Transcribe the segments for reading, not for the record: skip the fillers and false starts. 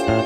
Assalamualaikum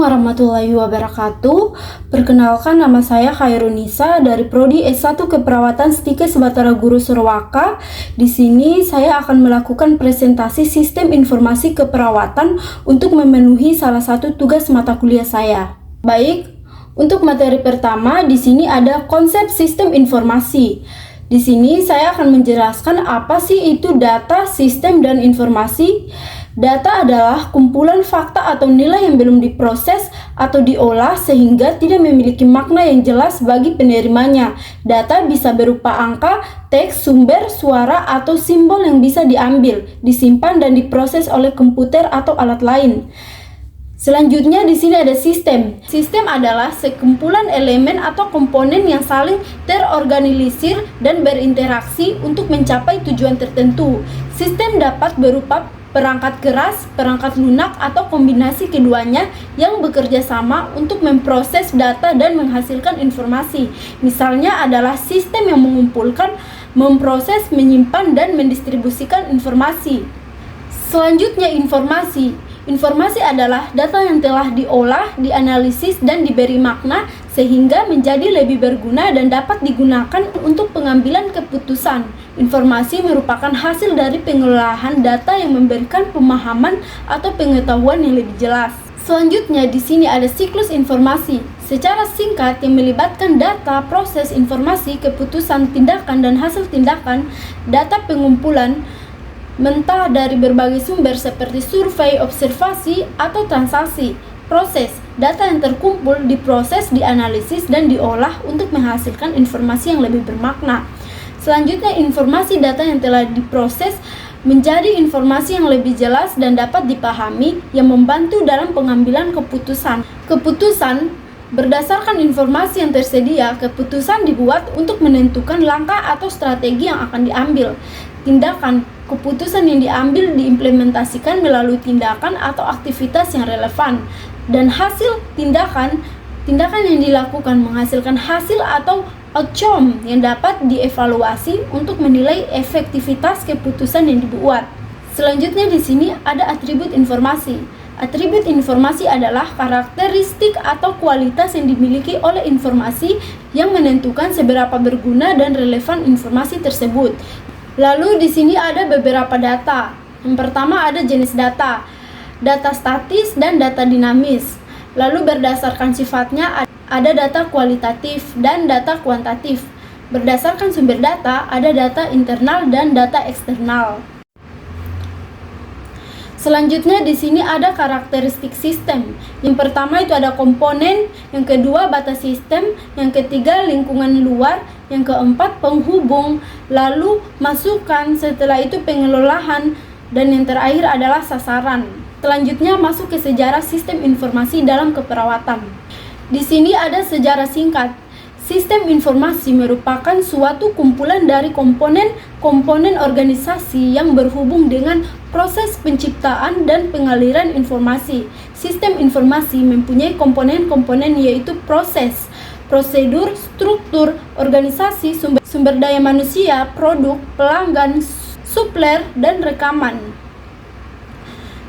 warahmatullahi wabarakatuh. Perkenalkan, nama saya Khairunisa dari Prodi S1 Keperawatan Stikes Batara Guru Surwaka. Di sini saya akan melakukan presentasi Sistem Informasi Keperawatan untuk memenuhi salah satu tugas mata kuliah saya. Baik, untuk materi pertama di sini ada konsep sistem informasi. Di sini saya akan menjelaskan apa sih itu data, sistem, dan informasi. Data adalah kumpulan fakta atau nilai yang belum diproses atau diolah sehingga tidak memiliki makna yang jelas bagi penerimanya. Data bisa berupa angka, teks, sumber, suara, atau simbol yang bisa diambil, disimpan, dan diproses oleh komputer atau alat lain. Selanjutnya di sini ada sistem. Sistem adalah sekumpulan elemen atau komponen yang saling terorganisir dan berinteraksi untuk mencapai tujuan tertentu. Sistem dapat berupa perangkat keras, perangkat lunak, atau kombinasi keduanya yang bekerja sama untuk memproses data dan menghasilkan informasi. Misalnya adalah sistem yang mengumpulkan, memproses, menyimpan, dan mendistribusikan informasi. Selanjutnya informasi. Informasi adalah data yang telah diolah, dianalisis, dan diberi makna sehingga menjadi lebih berguna dan dapat digunakan untuk pengambilan keputusan. Informasi merupakan hasil dari pengelolaan data yang memberikan pemahaman atau pengetahuan yang lebih jelas. Selanjutnya di sini ada siklus informasi. Secara singkat yang melibatkan data, proses informasi, keputusan, tindakan, dan hasil tindakan. Data pengumpulan mentah dari berbagai sumber seperti survei, observasi, atau transaksi. Proses, data yang terkumpul diproses, dianalisis, dan diolah untuk menghasilkan informasi yang lebih bermakna. Selanjutnya, informasi data yang telah diproses menjadi informasi yang lebih jelas dan dapat dipahami yang membantu dalam pengambilan keputusan. Keputusan berdasarkan informasi yang tersedia, keputusan dibuat untuk menentukan langkah atau strategi yang akan diambil. Tindakan, keputusan yang diambil diimplementasikan melalui tindakan atau aktivitas yang relevan. Dan hasil tindakan yang dilakukan menghasilkan hasil atau outcome yang dapat dievaluasi untuk menilai efektivitas keputusan yang dibuat. Selanjutnya di sini ada atribut informasi. Atribut informasi adalah karakteristik atau kualitas yang dimiliki oleh informasi yang menentukan seberapa berguna dan relevan informasi tersebut. Lalu di sini ada beberapa data. Yang pertama ada jenis data statis dan data dinamis. Lalu berdasarkan sifatnya ada data kualitatif dan data kuantitatif. Berdasarkan sumber data ada data internal dan data eksternal. Selanjutnya di sini ada karakteristik sistem. Yang pertama itu ada komponen, yang kedua batas sistem, yang ketiga lingkungan luar, yang keempat penghubung, lalu masukan, setelah itu pengelolaan, dan yang terakhir adalah sasaran. Selanjutnya masuk ke sejarah sistem informasi dalam keperawatan. Di sini ada sejarah singkat. Sistem informasi merupakan suatu kumpulan dari komponen organisasi yang berhubung dengan proses penciptaan dan pengaliran informasi. Sistem informasi mempunyai komponen-komponen yaitu proses, prosedur, struktur, organisasi, sumber daya manusia, produk, pelanggan, supplier, dan rekaman.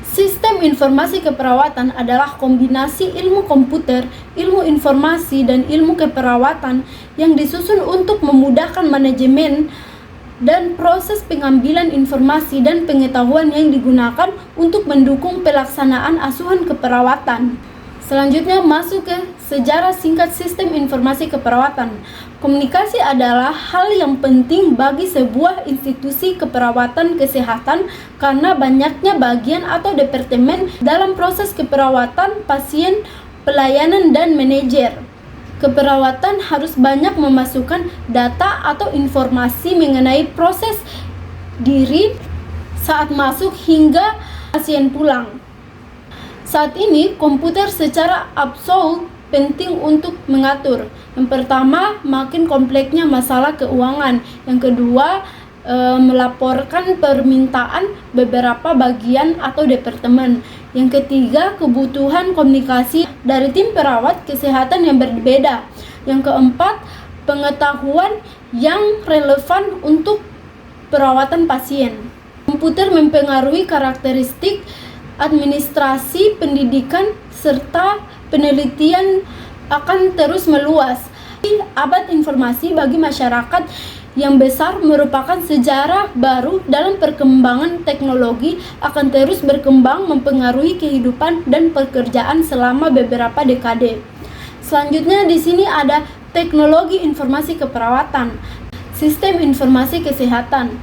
Sistem informasi keperawatan adalah kombinasi ilmu komputer, ilmu informasi, dan ilmu keperawatan yang disusun untuk memudahkan manajemen dan proses pengambilan informasi dan pengetahuan yang digunakan untuk mendukung pelaksanaan asuhan keperawatan. Selanjutnya masuk ke sejarah singkat sistem informasi keperawatan. Komunikasi adalah hal yang penting bagi sebuah institusi keperawatan kesehatan karena banyaknya bagian atau departemen dalam proses keperawatan pasien, pelayanan, dan manajer. Keperawatan harus banyak memasukkan data atau informasi mengenai proses diri saat masuk hingga pasien pulang. Saat ini, komputer secara absolut penting untuk mengatur. Yang pertama, makin kompleksnya masalah keuangan. Yang kedua, melaporkan permintaan beberapa bagian atau departemen. Yang ketiga, kebutuhan komunikasi dari tim perawat kesehatan yang berbeda. Yang keempat, pengetahuan yang relevan untuk perawatan pasien. Komputer mempengaruhi karakteristik administrasi pendidikan serta penelitian akan terus meluas. Abad informasi bagi masyarakat yang besar merupakan sejarah baru dalam perkembangan teknologi akan terus berkembang mempengaruhi kehidupan dan pekerjaan selama beberapa dekade. Selanjutnya di sini ada teknologi informasi keperawatan, sistem informasi kesehatan.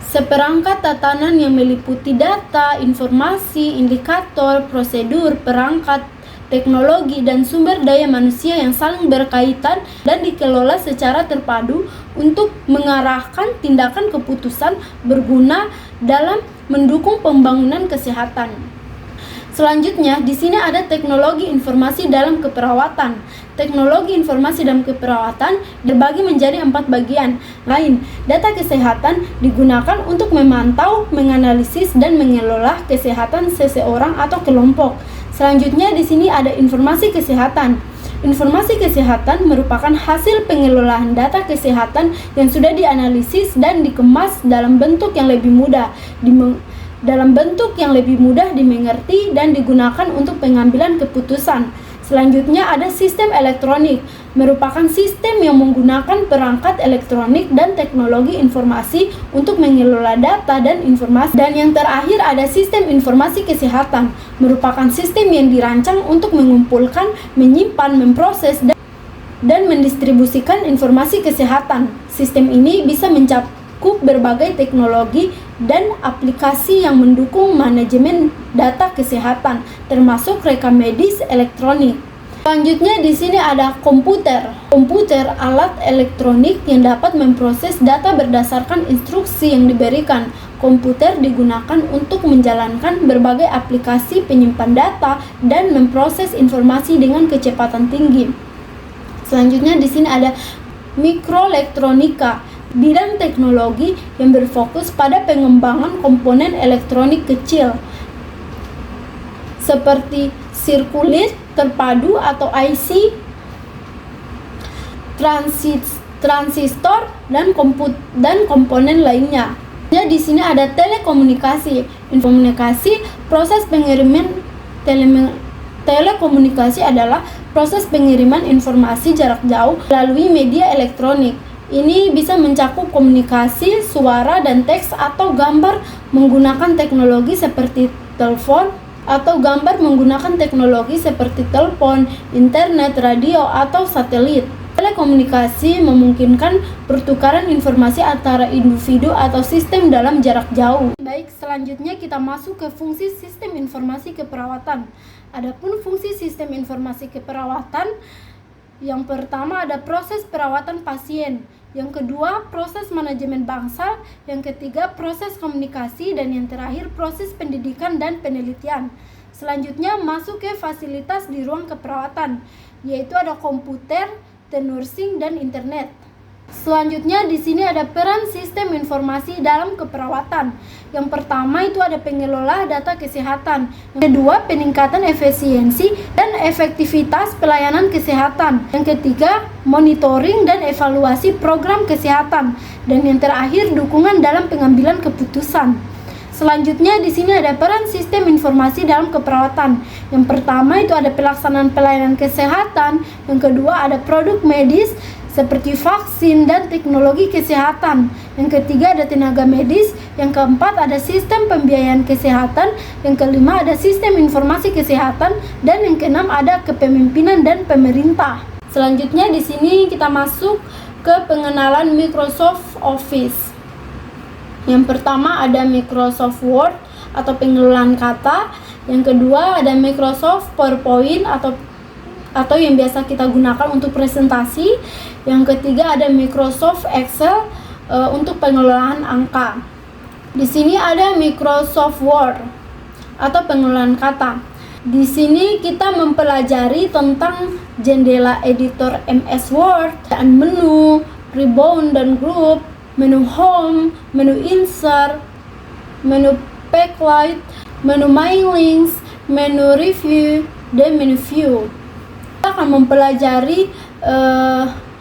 Seperangkat tatanan yang meliputi data, informasi, indikator, prosedur, perangkat, teknologi, dan sumber daya manusia yang saling berkaitan dan dikelola secara terpadu untuk mengarahkan tindakan keputusan berguna dalam mendukung pembangunan kesehatan. Selanjutnya, di sini ada teknologi informasi dalam keperawatan. Teknologi informasi dalam keperawatan dibagi menjadi 4 bagian. Lain, data kesehatan digunakan untuk memantau, menganalisis, dan mengelola kesehatan seseorang atau kelompok. Selanjutnya di sini ada informasi kesehatan. Informasi kesehatan merupakan hasil pengelolaan data kesehatan yang sudah dianalisis dan dikemas dalam bentuk yang lebih mudah dimengerti dan digunakan untuk pengambilan keputusan. Selanjutnya ada sistem elektronik, merupakan sistem yang menggunakan perangkat elektronik dan teknologi informasi untuk mengelola data dan informasi. Dan yang terakhir ada sistem informasi kesehatan, merupakan sistem yang dirancang untuk mengumpulkan, menyimpan, memproses, dan mendistribusikan informasi kesehatan. Sistem ini bisa mencakup berbagai teknologi dan aplikasi yang mendukung manajemen data kesehatan, termasuk rekam medis elektronik. Selanjutnya di sini ada komputer. Komputer alat elektronik yang dapat memproses data berdasarkan instruksi yang diberikan. Komputer digunakan untuk menjalankan berbagai aplikasi penyimpan data dan memproses informasi dengan kecepatan tinggi. Selanjutnya di sini ada mikroelektronika, bidang teknologi yang berfokus pada pengembangan komponen elektronik kecil seperti sirkuit terpadu atau IC, transistor, dan komponen lainnya. Di sini ada telekomunikasi. Proses pengiriman telekomunikasi adalah proses pengiriman informasi jarak jauh melalui media elektronik. Ini bisa mencakup komunikasi, suara, dan teks atau gambar menggunakan teknologi seperti telepon, internet, radio, atau satelit. Telekomunikasi memungkinkan pertukaran informasi antara individu atau sistem dalam jarak jauh. Baik, selanjutnya kita masuk ke fungsi sistem informasi keperawatan. Adapun fungsi sistem informasi keperawatan, yang pertama ada proses perawatan pasien, yang kedua proses manajemen bangsal, yang ketiga proses komunikasi, dan yang terakhir proses pendidikan dan penelitian. Selanjutnya masuk ke fasilitas di ruang keperawatan, yaitu ada komputer, nursing, dan internet. Selanjutnya di sini ada peran sistem informasi dalam keperawatan. Yang pertama itu ada pengelola data kesehatan. Yang kedua, peningkatan efisiensi dan efektivitas pelayanan kesehatan. Yang ketiga, monitoring dan evaluasi program kesehatan. Dan yang terakhir, dukungan dalam pengambilan keputusan. Selanjutnya di sini ada peran sistem informasi dalam keperawatan. Yang pertama itu ada pelaksanaan pelayanan kesehatan. Yang kedua ada produk medis seperti vaksin dan teknologi kesehatan. Yang ketiga ada tenaga medis. Yang keempat ada sistem pembiayaan kesehatan. Yang kelima ada sistem informasi kesehatan. Dan yang keenam ada kepemimpinan dan pemerintah. Selanjutnya di sini kita masuk ke pengenalan Microsoft Office. Yang pertama ada Microsoft Word atau pengenalan kata. Yang kedua ada Microsoft PowerPoint atau yang biasa kita gunakan untuk presentasi. Yang ketiga ada Microsoft Excel untuk pengelolaan angka. Di sini ada Microsoft Word atau pengenalan kata. Di sini kita mempelajari tentang jendela editor MS Word, dan menu, ribbon dan group, menu home, menu insert, menu backlight, menu my links, menu review, dan menu view. Kita akan mempelajari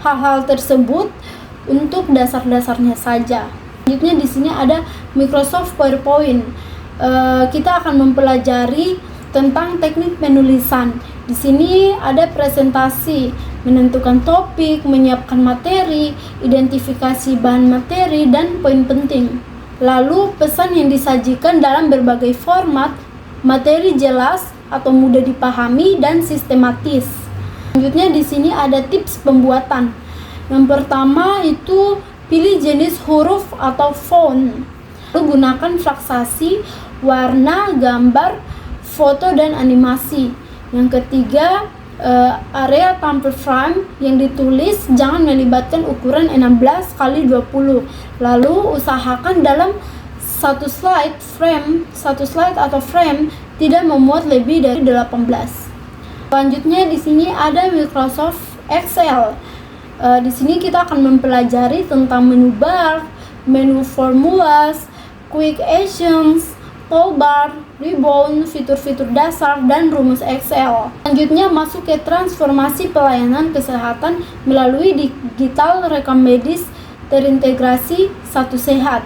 hal-hal tersebut untuk dasar-dasarnya saja. Selanjutnya di sini ada Microsoft PowerPoint. Kita akan mempelajari tentang teknik penulisan. Di sini ada presentasi, menentukan topik, menyiapkan materi, identifikasi bahan materi, dan poin penting. Lalu pesan yang disajikan dalam berbagai format, materi jelas atau mudah dipahami dan sistematis. Selanjutnya di sini ada tips pembuatan. Yang pertama itu pilih jenis huruf atau font. Lalu gunakan fraksasi, warna, gambar, foto, dan animasi. Yang ketiga, area tampil frame yang ditulis jangan melibatkan ukuran 16 x 20. Lalu usahakan dalam satu slide atau frame tidak memuat lebih dari 18. Selanjutnya di sini ada Microsoft Excel. Di sini kita akan mempelajari tentang menu bar, menu formulas, quick actions, toolbar, ribbon, fitur-fitur dasar, dan rumus Excel. Selanjutnya masuk ke transformasi pelayanan kesehatan melalui digital rekam medis terintegrasi Satu Sehat.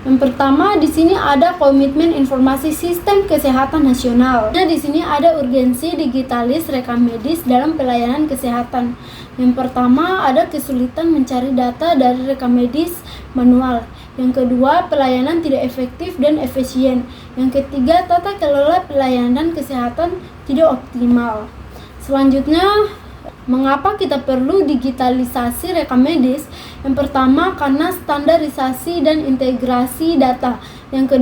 Yang pertama di sini ada komitmen informasi sistem kesehatan nasional. Nah, di sini ada urgensi digitalis rekam medis dalam pelayanan kesehatan. Yang pertama ada kesulitan mencari data dari rekam medis manual. Yang kedua, pelayanan tidak efektif dan efisien. Yang ketiga, tata kelola pelayanan kesehatan tidak optimal. Selanjutnya, mengapa kita perlu digitalisasi rekam medis? Yang pertama, karena standarisasi dan integrasi data. Yang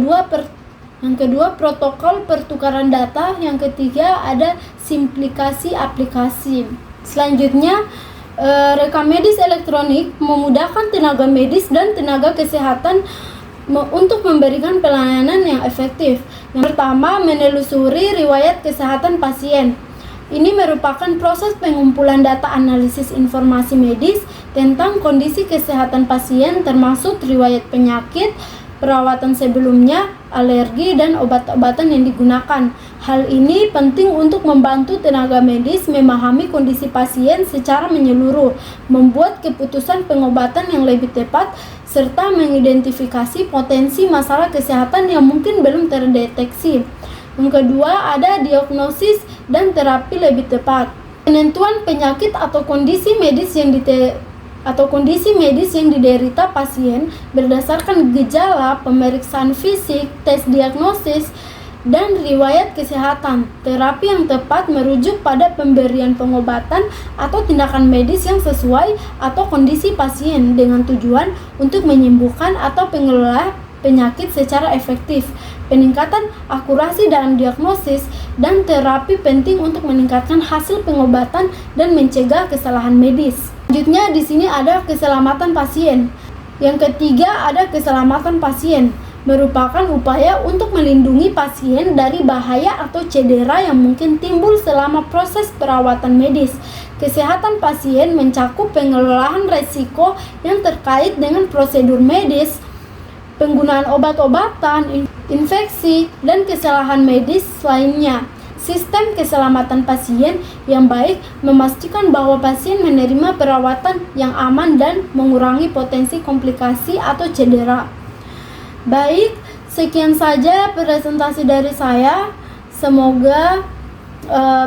kedua, protokol pertukaran data. Yang ketiga, ada simplifikasi aplikasi. Selanjutnya, rekam medis elektronik memudahkan tenaga medis dan tenaga kesehatan untuk memberikan pelayanan yang efektif. Yang pertama, menelusuri riwayat kesehatan pasien. Ini merupakan proses pengumpulan data analisis informasi medis tentang kondisi kesehatan pasien termasuk riwayat penyakit, perawatan sebelumnya, alergi, dan obat-obatan yang digunakan. Hal ini penting untuk membantu tenaga medis memahami kondisi pasien secara menyeluruh, membuat keputusan pengobatan yang lebih tepat, serta mengidentifikasi potensi masalah kesehatan yang mungkin belum terdeteksi. Yang kedua, ada diagnosis dan terapi lebih tepat. Penentuan penyakit atau kondisi medis yang diderita pasien berdasarkan gejala, pemeriksaan fisik, tes diagnosis, dan riwayat kesehatan. Terapi yang tepat merujuk pada pemberian pengobatan atau tindakan medis yang sesuai atau kondisi pasien dengan tujuan untuk menyembuhkan atau mengelola penyakit secara efektif. Peningkatan akurasi dalam diagnosis dan terapi penting untuk meningkatkan hasil pengobatan dan mencegah kesalahan medis. Selanjutnya di sini ada keselamatan pasien. Yang ketiga ada keselamatan pasien, merupakan upaya untuk melindungi pasien dari bahaya atau cedera yang mungkin timbul selama proses perawatan medis. Kesehatan pasien mencakup pengelolaan risiko yang terkait dengan prosedur medis, penggunaan obat-obatan, infeksi, dan kesalahan medis lainnya. Sistem keselamatan pasien yang baik memastikan bahwa pasien menerima perawatan yang aman dan mengurangi potensi komplikasi atau cedera. Baik, sekian saja presentasi dari saya. Semoga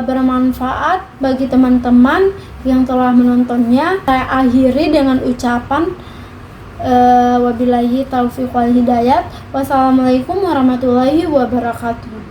bermanfaat bagi teman-teman yang telah menontonnya. Saya akhiri dengan ucapan wabillahi taufiq wal hidayat. Wassalamualaikum warahmatullahi wabarakatuh.